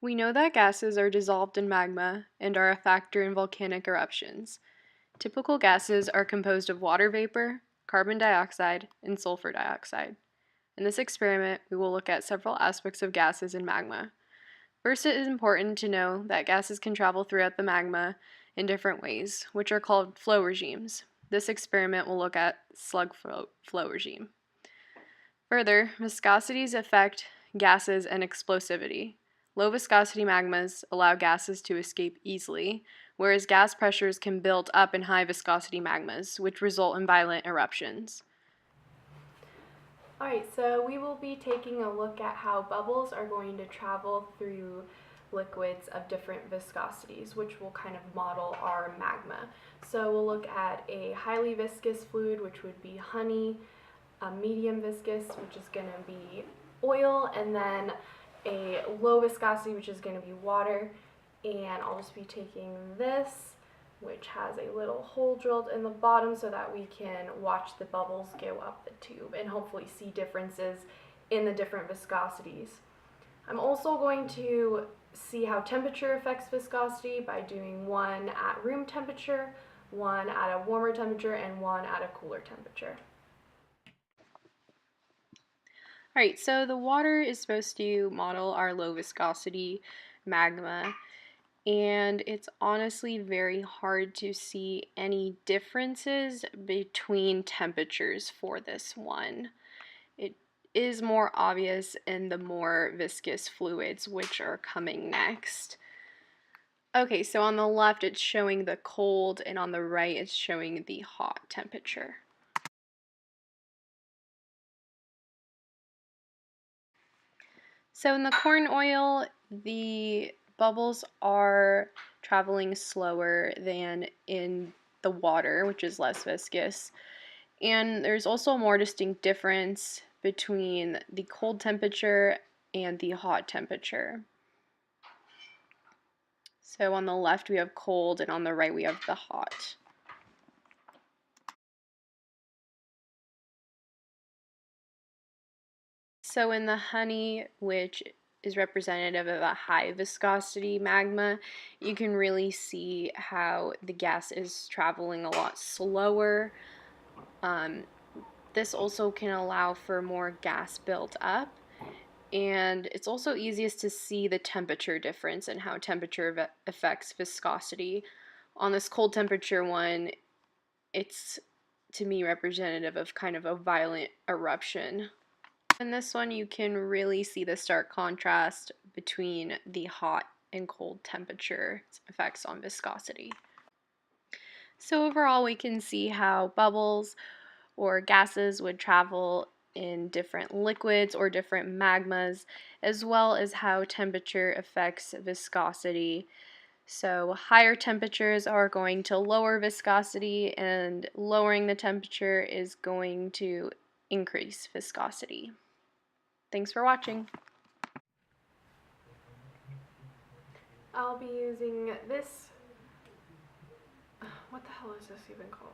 We know that gases are dissolved in magma and are a factor in volcanic eruptions. Typical gases are composed of water vapor, carbon dioxide, and sulfur dioxide. In this experiment, we will look at several aspects of gases in magma. First, it is important to know that gases can travel throughout the magma in different ways, which are called flow regimes. This experiment will look at slug flow regime. Further, viscosities affect gases and explosivity. Low viscosity magmas allow gases to escape easily, whereas gas pressures can build up in high viscosity magmas, which result in violent eruptions. Alright, so we will be taking a look at how bubbles are going to travel through liquids of different viscosities, which will kind of model our magma. So we'll look at a highly viscous fluid, which would be honey, a medium viscous, which is going to be oil, and then a low viscosity, which is going to be water. And I'll just be taking this, which has a little hole drilled in the bottom so that we can watch the bubbles go up the tube and hopefully see differences in the different viscosities. I'm also going to see how temperature affects viscosity by doing one at room temperature, one at a warmer temperature, and one at a cooler temperature. Alright, so the water is supposed to model our low viscosity magma, and it's honestly very hard to see any differences between temperatures for this one. It is more obvious in the more viscous fluids, which are coming next. Okay, so on the left it's showing the cold, and on the right it's showing the hot temperature. So in the corn oil, the bubbles are traveling slower than in the water, which is less viscous. And there's also a more distinct difference between the cold temperature and the hot temperature. So on the left we have cold, and on the right we have the hot. So in the honey, which is representative of a high viscosity magma, you can really see how the gas is traveling a lot slower. This also can allow for more gas built up, and it's also easiest to see the temperature difference and how temperature affects viscosity. On this cold temperature one, it's to me representative of kind of a violent eruption. In this one, you can really see the stark contrast between the hot and cold temperature effects on viscosity. So overall, we can see how bubbles or gases would travel in different liquids or different magmas, as well as how temperature affects viscosity. So higher temperatures are going to lower viscosity, and lowering the temperature is going to increase viscosity. Thanks for watching. I'll be using this. What the hell is this even called?